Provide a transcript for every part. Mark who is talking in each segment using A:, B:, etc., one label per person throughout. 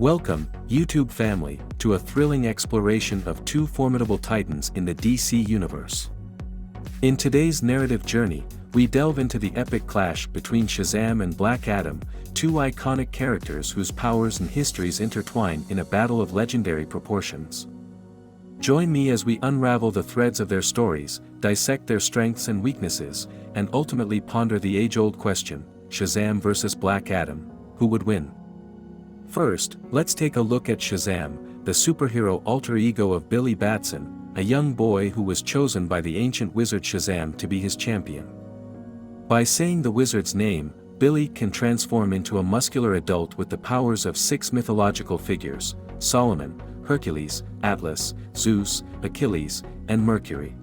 A: Welcome, YouTube family, to a thrilling exploration of two formidable titans in the DC universe. In today's narrative journey, we delve into the epic clash between Shazam and Black Adam, two iconic characters whose powers and histories intertwine in a battle of legendary proportions. Join me as we unravel the threads of their stories, dissect their strengths and weaknesses, and ultimately ponder the age-old question, Shazam versus Black Adam, who would win? First, let's take a look at Shazam, the superhero alter ego of Billy Batson, a young boy who was chosen by the ancient wizard Shazam to be his champion. By saying the wizard's name, Billy can transform into a muscular adult with the powers of 6 mythological figures: Solomon, Hercules, Atlas, Zeus, Achilles, and Mercury.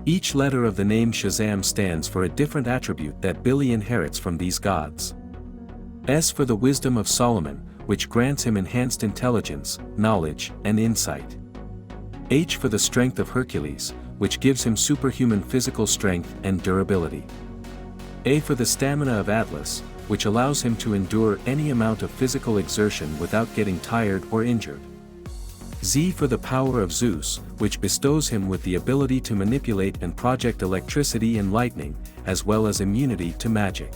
A: Each letter of the name Shazam stands for a different attribute that Billy inherits from these gods. S for the wisdom of Solomon, which grants him enhanced intelligence, knowledge, and insight. H for the strength of Hercules, which gives him superhuman physical strength and durability. A for the stamina of Atlas, which allows him to endure any amount of physical exertion without getting tired or injured. Z for the power of Zeus, which bestows him with the ability to manipulate and project electricity and lightning, as well as immunity to magic.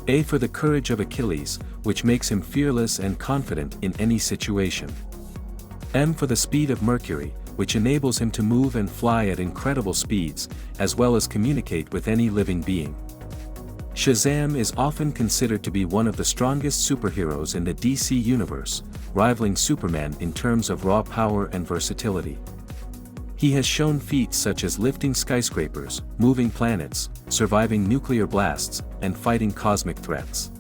A: A for the courage of Achilles, which makes him fearless and confident in any situation. M for the speed of Mercury, which enables him to move and fly at incredible speeds, as well as communicate with any living being. Shazam is often considered to be one of the strongest superheroes in the DC universe, rivaling Superman in terms of raw power and versatility. He has shown feats such as lifting skyscrapers, moving planets, surviving nuclear blasts, and fighting cosmic threats.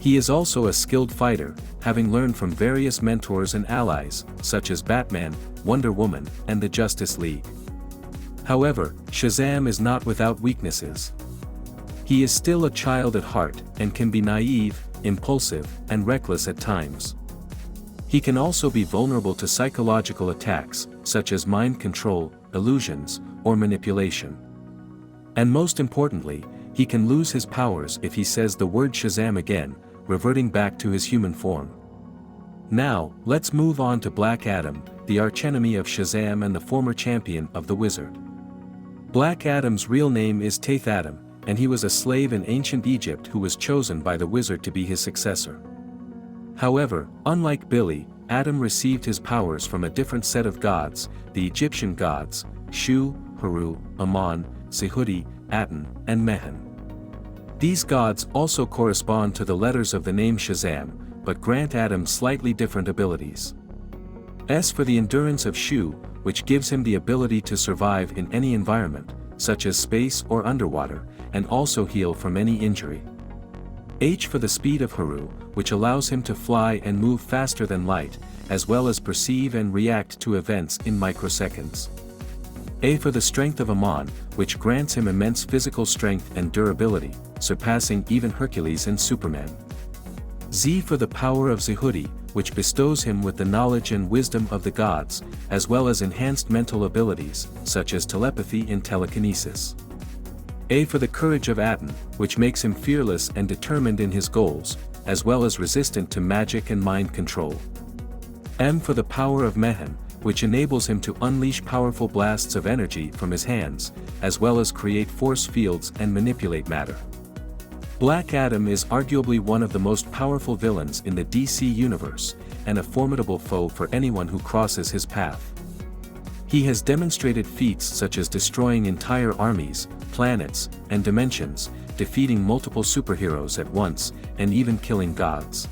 A: He is also a skilled fighter, having learned from various mentors and allies, such as Batman, Wonder Woman, and the Justice League. However, Shazam is not without weaknesses. He is still a child at heart, and can be naive, impulsive, and reckless at times. He can also be vulnerable to psychological attacks, such as mind control, illusions, or manipulation. And most importantly, he can lose his powers if he says the word Shazam again, reverting back to his human form. Now, let's move on to Black Adam, the archenemy of Shazam and the former champion of the wizard. Black Adam's real name is Taith Adam, and he was a slave in ancient Egypt who was chosen by the wizard to be his successor. However, unlike Billy, Adam received his powers from a different set of gods, the Egyptian gods, Shu, Heru, Amun, Sehudi, Aten, and Mehen. These gods also correspond to the letters of the name Shazam, but grant Adam slightly different abilities. S for the endurance of Shu, which gives him the ability to survive in any environment, such as space or underwater, and also heal from any injury. H for the speed of Heru, which allows him to fly and move faster than light, as well as perceive and react to events in microseconds. A for the strength of Amun, which grants him immense physical strength and durability, surpassing even Hercules and Superman. Z for the power of Sehudi, which bestows him with the knowledge and wisdom of the gods, as well as enhanced mental abilities, such as telepathy and telekinesis. A for the courage of Aten, which makes him fearless and determined in his goals, as well as resistant to magic and mind control. M for the power of Mehen, which enables him to unleash powerful blasts of energy from his hands, as well as create force fields and manipulate matter. Black Adam is arguably one of the most powerful villains in the DC universe, and a formidable foe for anyone who crosses his path. He has demonstrated feats such as destroying entire armies, planets, and dimensions, defeating multiple superheroes at once, and even killing gods.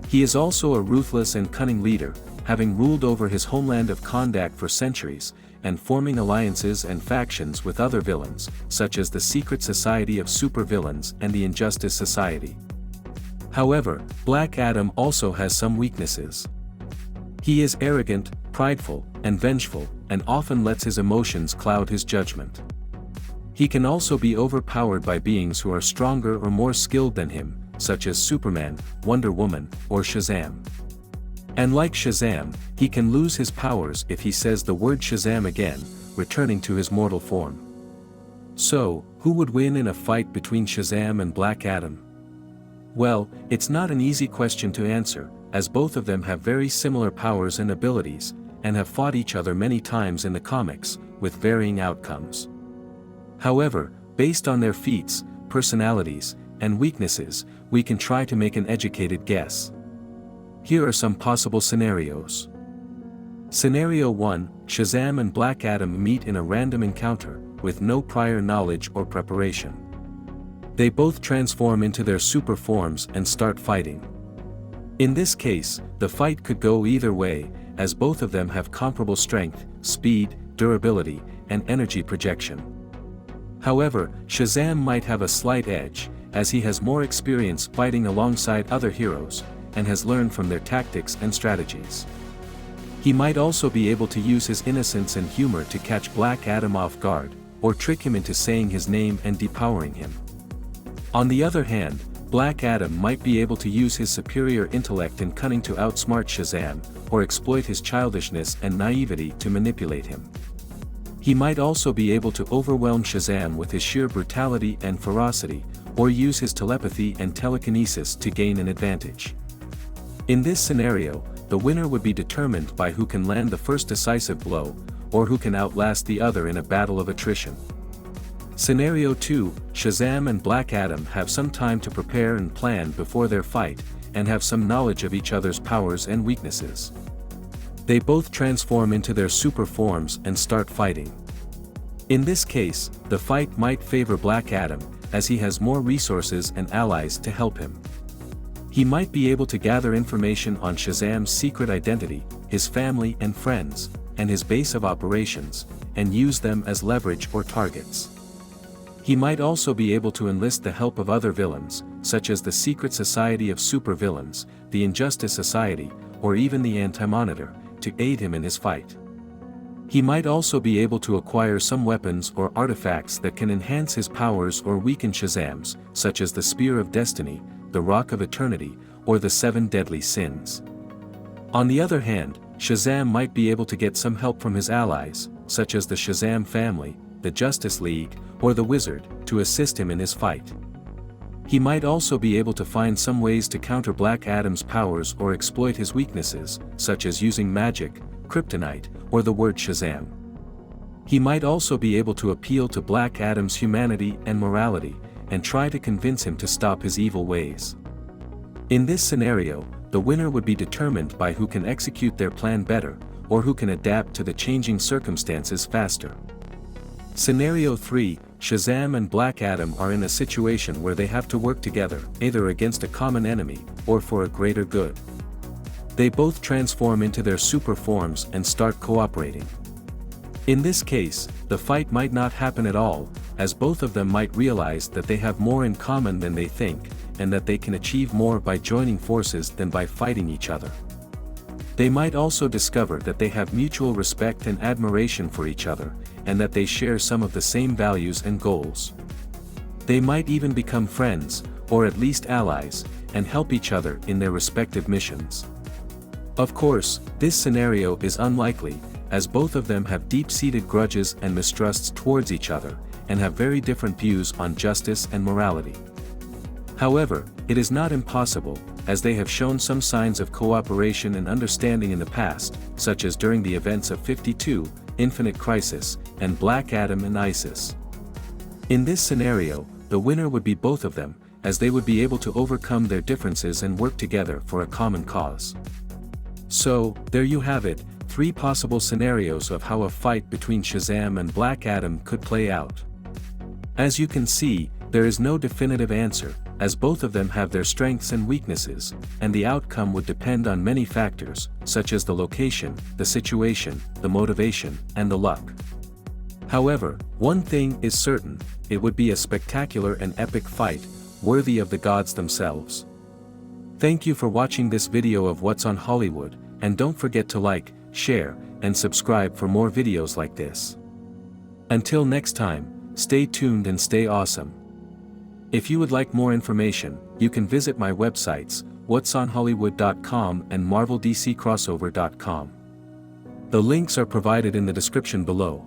A: He is also a ruthless and cunning leader, having ruled over his homeland of Kondak for centuries, and forming alliances and factions with other villains, such as the Secret Society of Supervillains and the Injustice Society. However, Black Adam also has some weaknesses. He is arrogant, prideful, and vengeful, and often lets his emotions cloud his judgment. He can also be overpowered by beings who are stronger or more skilled than him, such as Superman, Wonder Woman, or Shazam. And like Shazam, he can lose his powers if he says the word Shazam again, returning to his mortal form. So, who would win in a fight between Shazam and Black Adam? Well, it's not an easy question to answer, as both of them have very similar powers and abilities, and have fought each other many times in the comics, with varying outcomes. However, based on their feats, personalities, and weaknesses, we can try to make an educated guess. Here are some possible scenarios. Scenario 1, Shazam and Black Adam meet in a random encounter, with no prior knowledge or preparation. They both transform into their super forms and start fighting. In this case, the fight could go either way, as both of them have comparable strength, speed, durability, and energy projection. However, Shazam might have a slight edge, as he has more experience fighting alongside other heroes, and has learned from their tactics and strategies. He might also be able to use his innocence and humor to catch Black Adam off guard, or trick him into saying his name and depowering him. On the other hand, Black Adam might be able to use his superior intellect and cunning to outsmart Shazam, or exploit his childishness and naivety to manipulate him. He might also be able to overwhelm Shazam with his sheer brutality and ferocity, or use his telepathy and telekinesis to gain an advantage. In this scenario, the winner would be determined by who can land the first decisive blow, or who can outlast the other in a battle of attrition. Scenario 2, Shazam and Black Adam have some time to prepare and plan before their fight, and have some knowledge of each other's powers and weaknesses. They both transform into their super forms and start fighting. In this case, the fight might favor Black Adam, as he has more resources and allies to help him. He might be able to gather information on Shazam's secret identity, his family and friends, and his base of operations, and use them as leverage or targets. He might also be able to enlist the help of other villains, such as the Secret Society of Supervillains, the Injustice Society, or even the Anti-Monitor, to aid him in his fight. He might also be able to acquire some weapons or artifacts that can enhance his powers or weaken Shazam's, such as the Spear of Destiny, the Rock of Eternity, or the 7 Deadly Sins. On the other hand, Shazam might be able to get some help from his allies, such as the Shazam family, the Justice League, or the Wizard, to assist him in his fight. He might also be able to find some ways to counter Black Adam's powers or exploit his weaknesses, such as using magic, kryptonite, or the word Shazam. He might also be able to appeal to Black Adam's humanity and morality, and try to convince him to stop his evil ways. In this scenario, the winner would be determined by who can execute their plan better, or who can adapt to the changing circumstances faster. Scenario 3, Shazam and Black Adam are in a situation where they have to work together, either against a common enemy, or for a greater good. They both transform into their super forms and start cooperating. In this case, the fight might not happen at all, as both of them might realize that they have more in common than they think, and that they can achieve more by joining forces than by fighting each other. They might also discover that they have mutual respect and admiration for each other, and that they share some of the same values and goals. They might even become friends, or at least allies, and help each other in their respective missions. Of course, this scenario is unlikely, as both of them have deep-seated grudges and mistrusts towards each other, and have very different views on justice and morality. However, it is not impossible, as they have shown some signs of cooperation and understanding in the past, such as during the events of 52, Infinite Crisis, and Black Adam and Isis. In this scenario, the winner would be both of them, as they would be able to overcome their differences and work together for a common cause. So, there you have it, 3 possible scenarios of how a fight between Shazam and Black Adam could play out. As you can see, there is no definitive answer, as both of them have their strengths and weaknesses, and the outcome would depend on many factors, such as the location, the situation, the motivation, and the luck. However, one thing is certain, it would be a spectacular and epic fight, worthy of the gods themselves. Thank you for watching this video of What's on Hollywood, and don't forget to like, share, and subscribe for more videos like this. Until next time, stay tuned and stay awesome. If you would like more information, you can visit my websites, whatsonhollywood.com and marveldccrossover.com. The links are provided in the description below.